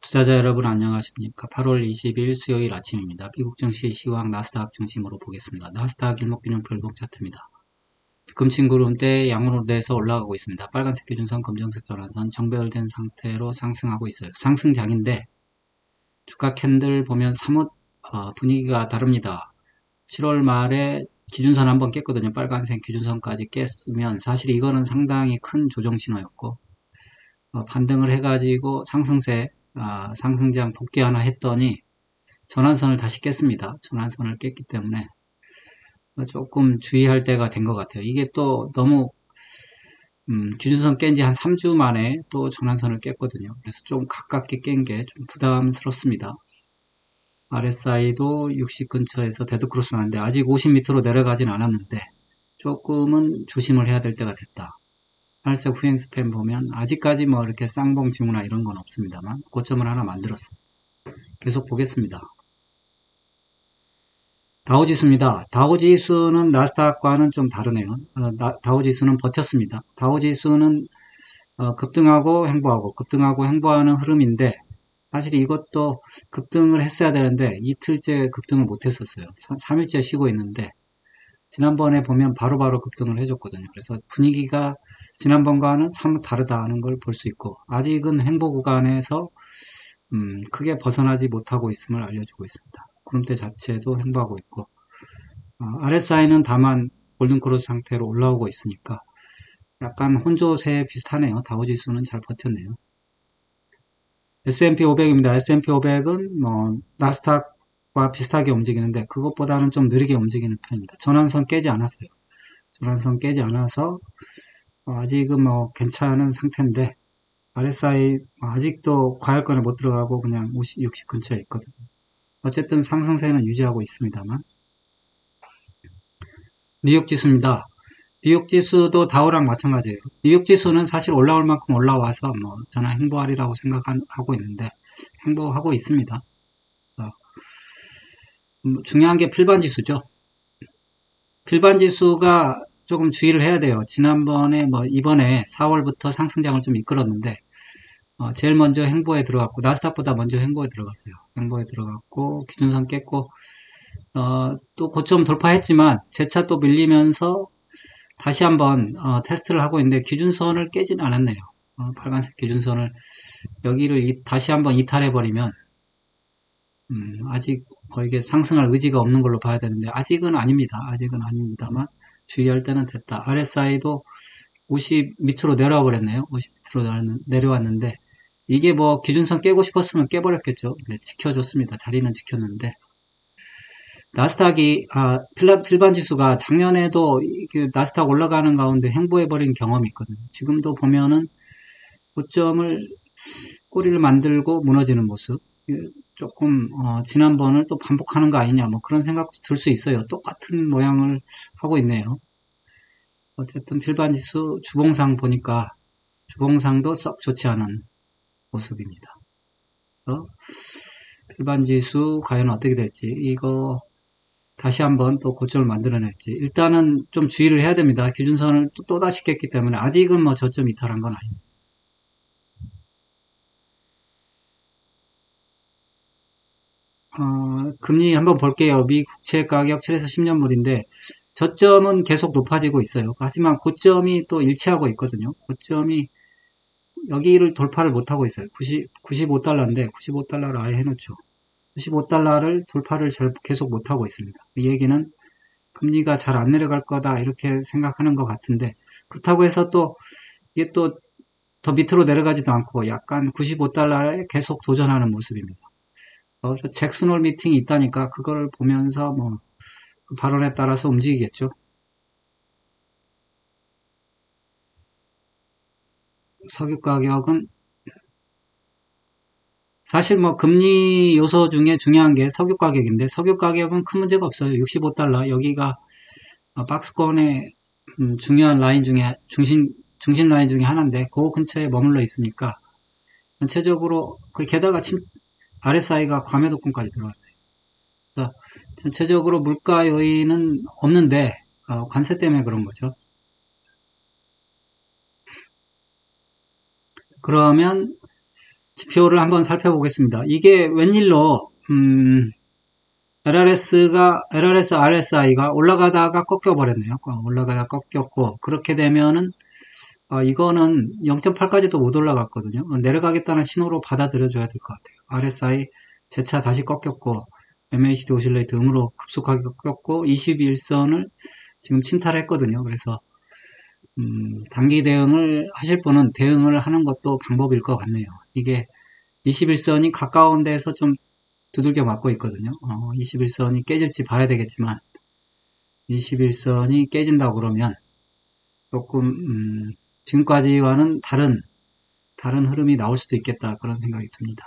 투자자 여러분 안녕하십니까? 8월 20일 수요일 아침입니다. 미국 증시 시황 나스닥 중심으로 보겠습니다. 나스닥 일목균형표 일봉 차트입니다. 금친 구름대 양으로 돼서 올라가고 있습니다. 빨간색 기준선, 검정색 전환선 정배열된 상태로 상승하고 있어요. 상승장인데 주가 캔들 보면 사뭇 분위기가 다릅니다. 7월 말에 기준선 한번 깼거든요. 빨간색 기준선까지 깼으면 사실 이거는 상당히 큰 조정 신호였고 반등을 해가지고 상승세 상승장 복귀 하나 했더니 전환선을 다시 깼습니다. 전환선을 깼기 때문에 조금 주의할 때가 된 것 같아요. 이게 또 너무 기준선 깬 지 한 3주 만에 또 전환선을 깼거든요. 그래서 좀 가깝게 깬 게 좀 부담스럽습니다. RSI도 60 근처에서 데드크로스 나는데 아직 50 밑으로 내려가진 않았는데 조금은 조심을 해야 될 때가 됐다. 팔색 후행 스팬 보면 아직까지 뭐 이렇게 쌍봉 징후나 이런 건 없습니다만 고점을 하나 만들었어요. 계속 보겠습니다. 다우지수입니다. 다우지수는 나스닥과는 좀 다르네요. 다우지수는 버텼습니다. 다우지수는 급등하고 횡보하고 급등하고 횡보하는 흐름인데 사실 이것도 급등을 했어야 되는데 이틀째 급등을 못했었어요. 3일째 쉬고 있는데 지난번에 보면 바로바로 급등을 해줬거든요. 그래서 분위기가 지난번과는 사뭇 다르다는 걸 볼 수 있고 아직은 횡보 구간에서 크게 벗어나지 못하고 있음을 알려주고 있습니다. 구름대 자체도 횡보하고 있고 RSI는 다만 골든크로스 상태로 올라오고 있으니까 약간 혼조세 비슷하네요. 다우지수는 잘 버텼네요. S&P 500입니다. S&P 500은 뭐 나스닥과 비슷하게 움직이는데 그것보다는 좀 느리게 움직이는 편입니다. 전환선 깨지 않았어요. 전환선 깨지 않아서 아직은 뭐 괜찮은 상태인데 RSI 아직도 과열권에 못 들어가고 그냥 50, 60 근처에 있거든요. 어쨌든 상승세는 유지하고 있습니다만 뉴욕 지수입니다. 뉴욕 지수도 다우랑 마찬가지예요. 뉴욕 지수는 사실 올라올 만큼 올라와서 뭐 저는 행보하리라고 생각하고 있는데 행보하고 있습니다. 중요한 게 필반 지수죠. 필반 지수가 조금 주의를 해야 돼요. 지난번에 뭐 이번에 4월부터 상승장을 좀 이끌었는데 제일 먼저 행보에 들어갔고 나스닥보다 먼저 행보에 들어갔어요. 행보에 들어갔고 기준선 깼고 또 고점 돌파했지만 재차 또 밀리면서 다시 한번 테스트를 하고 있는데 기준선을 깨진 않았네요. 빨간색 기준선을 여기를 다시 한번 이탈해버리면 아직 이게 상승할 의지가 없는 걸로 봐야 되는데 아직은 아닙니다. 아직은 아닙니다만 주의할 때는 됐다. RSI도 50 밑으로 내려와 버렸네요. 50 밑으로 내려왔는데 이게 뭐 기준선 깨고 싶었으면 깨버렸겠죠. 네, 지켜줬습니다. 자리는 지켰는데 나스닥이 필반 지수가 작년에도 나스닥 올라가는 가운데 횡보해버린 경험이 있거든요. 지금도 보면은 고점을 꼬리를 만들고 무너지는 모습 조금 지난번을 또 반복하는 거 아니냐 뭐 그런 생각도 들 수 있어요. 똑같은 모양을 하고 있네요. 어쨌든 필반 지수 주봉상 보니까 주봉상도 썩 좋지 않은 모습입니다. 필반 지수 과연 어떻게 될지 이거 다시 한번 또 고점을 만들어낼지 일단은 좀 주의를 해야 됩니다. 기준선을 또다시 깼기 때문에 아직은 뭐 저점 이탈한 건 아닙니다. 금리 한번 볼게요. 미 국채 가격 7에서 10년물인데 저점은 계속 높아지고 있어요. 하지만 고점이 또 일치하고 있거든요. 고점이 여기를 돌파를 못하고 있어요. 95달러인데 95달러를 아예 해놓죠. 95달러를 돌파를 계속 못하고 있습니다. 이 얘기는 금리가 잘 안 내려갈 거다 이렇게 생각하는 것 같은데 그렇다고 해서 또 이게 또 더 밑으로 내려가지도 않고 약간 95달러에 계속 도전하는 모습입니다. 잭슨홀 미팅이 있다니까 그걸 보면서 뭐 그 발언에 따라서 움직이겠죠. 석유 가격은 사실 뭐 금리 요소 중에 중요한 게 석유 가격인데 석유 가격은 큰 문제가 없어요. 65달러 여기가 박스권의 중요한 라인 중에 중심 라인 중에 하나인데 그 근처에 머물러 있으니까 전체적으로 게다가 RSI가 과매도권까지 들어왔어요. 그래서 전체적으로 물가 요인은 없는데 관세 때문에 그런 거죠. 그러면 지표를 한번 살펴보겠습니다. 이게 웬일로 LRS, RSI가 올라가다가 꺾여버렸네요. 올라가다가 꺾였고, 그렇게 되면은 이거는 0.8까지도 못 올라갔거든요. 내려가겠다는 신호로 받아들여줘야 될 것 같아요. RSI 재차 다시 꺾였고, MACD 오실레이트 음으로 급속하게 꺾였고, 21선을 지금 침탈했거든요. 그래서 단기 대응을 하실 분은 대응을 하는 것도 방법일 것 같네요. 이게 21선이 가까운 데서 좀 두들겨 맞고 있거든요. 21선이 깨질지 봐야 되겠지만 21선이 깨진다고 그러면 조금 지금까지와는 다른 흐름이 나올 수도 있겠다 그런 생각이 듭니다.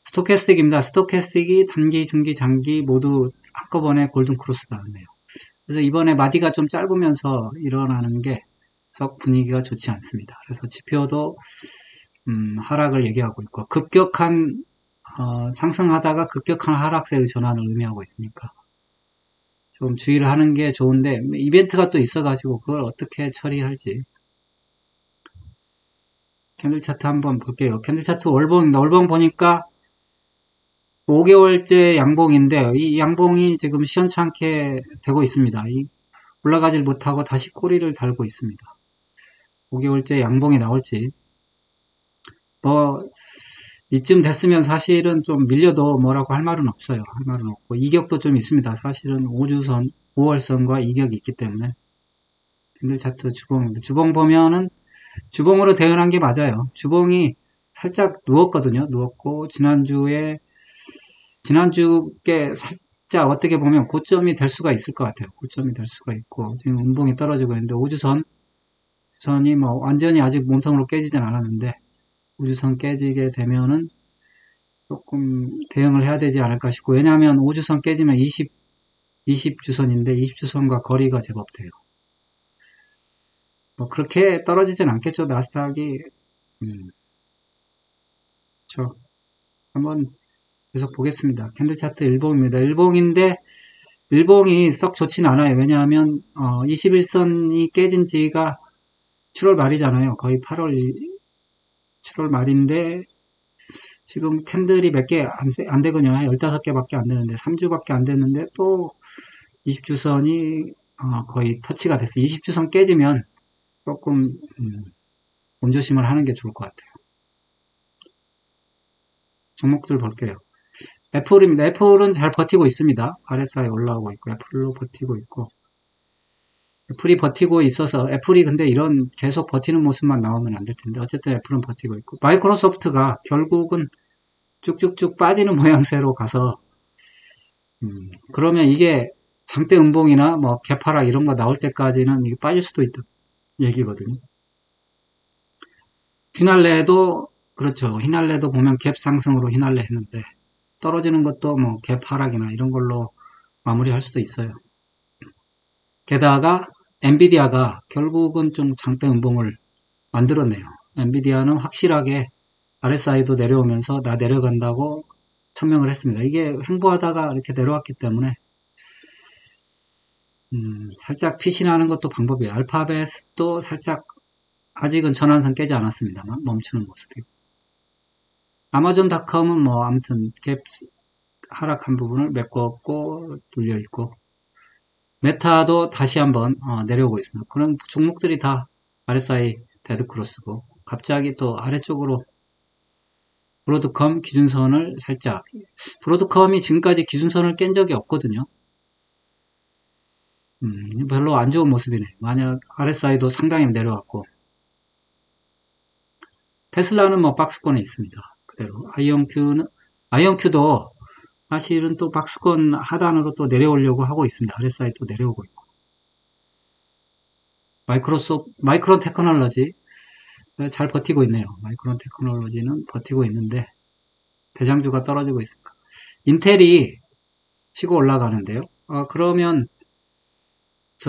스토캐스틱입니다. 스토캐스틱이 단기, 중기, 장기 모두 한꺼번에 골든 크로스 나왔네요. 그래서 이번에 마디가 좀 짧으면서 일어나는 게 썩 분위기가 좋지 않습니다. 그래서 지표도 하락을 얘기하고 있고 급격한 상승하다가 급격한 하락세의 전환을 의미하고 있으니까 좀 주의를 하는 게 좋은데 이벤트가 또 있어가지고 그걸 어떻게 처리할지. 캔들 차트 한번 볼게요. 캔들 차트 월봉 보니까 5개월째 양봉인데 이 양봉이 지금 시원찮게 되고 있습니다. 올라가질 못하고 다시 꼬리를 달고 있습니다. 5개월째 양봉이 나올지 이쯤 됐으면 사실은 좀 밀려도 뭐라고 할 말은 없어요. 할 말은 없고 이격도 좀 있습니다. 사실은 5주선, 5월선과 이격이 있기 때문에 캔들 차트 주봉 보면은 주봉으로 대응한 게 맞아요. 주봉이 살짝 누웠거든요. 누웠고 지난주에 살짝 어떻게 보면 고점이 될 수가 있을 것 같아요. 고점이 될 수가 있고 지금 음봉이 떨어지고 있는데 5주선이 뭐 완전히 아직 몸통으로 깨지진 않았는데 5주선 깨지게 되면은 조금 대응을 해야 되지 않을까 싶고 왜냐하면 5주선 깨지면 20주선인데 20주선과 거리가 제법 돼요. 뭐 그렇게 떨어지진 않겠죠. 나스닥이 그렇죠. 한번 계속 보겠습니다. 캔들 차트 일봉입니다. 일봉인데 일봉이 썩 좋진 않아요. 왜냐하면 21선이 깨진 지가 7월 말이잖아요. 거의 7월 말인데 지금 캔들이 몇 개 안 되거든요. 15개밖에 안 되는데 3주밖에 안 됐는데 또 20주선이 거의 터치가 됐어요. 20주선 깨지면 조금 몸조심을 하는 게 좋을 것 같아요. 종목들 볼게요. 애플입니다. 애플은 잘 버티고 있습니다. RSI 올라오고 있고 애플로 버티고 있고 애플이 버티고 있어서 애플이 근데 이런 계속 버티는 모습만 나오면 안 될 텐데 어쨌든 애플은 버티고 있고 마이크로소프트가 결국은 쭉쭉쭉 빠지는 모양새로 가서 그러면 이게 장대 음봉이나 뭐 개파락 이런 거 나올 때까지는 이게 빠질 수도 있다 얘기거든요. 휘날레도 그렇죠. 휘날레도 보면 갭 상승으로 휘날레 했는데 떨어지는 것도 뭐 갭 하락이나 이런 걸로 마무리할 수도 있어요. 게다가 엔비디아가 결국은 좀 장대 음봉을 만들었네요. 엔비디아는 확실하게 RSI도 내려오면서 나 내려간다고 천명을 했습니다. 이게 횡보하다가 이렇게 내려왔기 때문에 살짝 피신하는 것도 방법이에요. 알파벳도 살짝 아직은 전환선 깨지 않았습니다만 멈추는 모습이고 아마존닷컴은 뭐 아무튼 갭 하락한 부분을 메꿨고 눌려있고 메타도 다시 한번 내려오고 있습니다. 그런 종목들이 다 RSI 데드크로스고 갑자기 또 아래쪽으로 브로드컴 기준선을 살짝 브로드컴이 지금까지 기준선을 깬 적이 없거든요. 별로 안 좋은 모습이네. 만약 RSI도 상당히 내려왔고 테슬라는 뭐 박스권에 있습니다. 그대로 아이언큐도 사실은 또 박스권 하단으로 또 내려오려고 하고 있습니다. RSI 또 내려오고 있고 마이크론 테크놀로지 잘 버티고 있네요. 마이크론 테크놀로지는 버티고 있는데 대장주가 떨어지고 있습니다. 인텔이 치고 올라가는데요. 그러면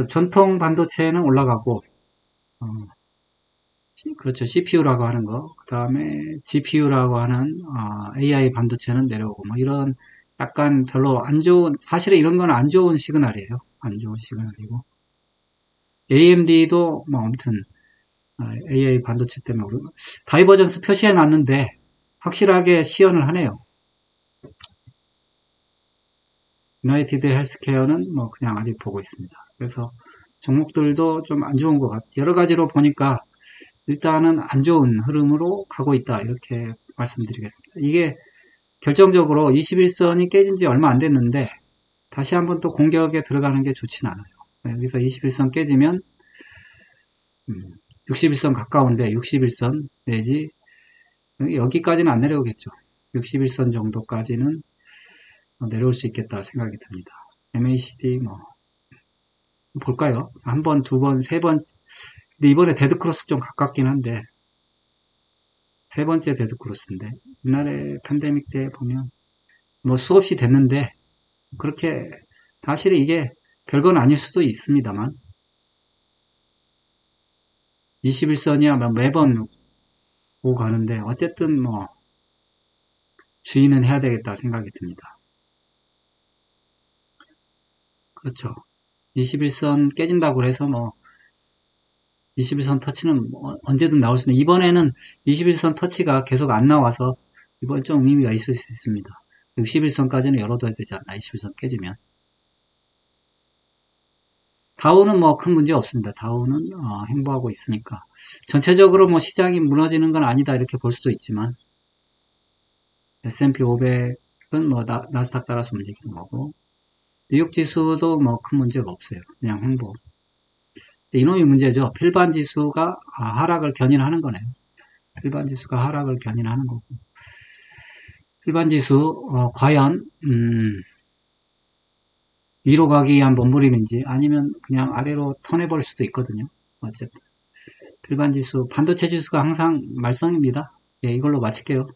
전통 반도체는 올라가고 그렇죠. CPU라고 하는 거, 그 다음에 GPU라고 하는 AI 반도체는 내려오고 뭐 이런 약간 별로 안 좋은 사실은 이런 건 안 좋은 시그널이에요. 안 좋은 시그널이고 AMD도 뭐 아무튼 AI 반도체 때문에 다이버전스 표시해 놨는데 확실하게 시연을 하네요. 유나이티드 헬스케어는 뭐 그냥 아직 보고 있습니다. 그래서 종목들도 좀 안 좋은 것 같아요. 여러 가지로 보니까 일단은 안 좋은 흐름으로 가고 있다. 이렇게 말씀드리겠습니다. 이게 결정적으로 21선이 깨진 지 얼마 안 됐는데 다시 한번 또 공격에 들어가는 게 좋진 않아요. 여기서 21선 깨지면 61선 가까운데 61선 내지 여기까지는 안 내려오겠죠. 61선 정도까지는 내려올 수 있겠다 생각이 듭니다. MACD 뭐 볼까요? 한 번, 두 번, 세 번. 근데 이번에 데드크로스 좀 가깝긴 한데 세 번째 데드크로스인데 옛날에 팬데믹 때 보면 뭐 수없이 됐는데 그렇게 사실 이게 별건 아닐 수도 있습니다만 21선이야 매번 오고 가는데 어쨌든 뭐 주의는 해야 되겠다 생각이 듭니다. 그렇죠. 21선 깨진다고 해서 뭐 21선 터치는 뭐 언제든 나올 수 있는, 이번에는 21선 터치가 계속 안 나와서 이번 좀 의미가 있을 수 있습니다. 61선까지는 열어둬야 되지 않나, 21선 깨지면. 다우는 뭐 큰 문제 없습니다. 다우는 행보하고 있으니까 전체적으로 뭐 시장이 무너지는 건 아니다 이렇게 볼 수도 있지만 S&P 500은 뭐 나스닥 따라서 움직이는 거고 뉴욕 지수도 뭐 큰 문제가 없어요. 그냥 행보. 이놈이 문제죠. 필반 지수가 하락을 견인하는 거네요. 필반 지수가 하락을 견인하는 거고. 필반 지수 과연 위로 가기 위한 몸부림인지 아니면 그냥 아래로 턴해버릴 수도 있거든요. 어쨌든 필반 지수, 반도체 지수가 항상 말썽입니다. 예, 이걸로 마칠게요.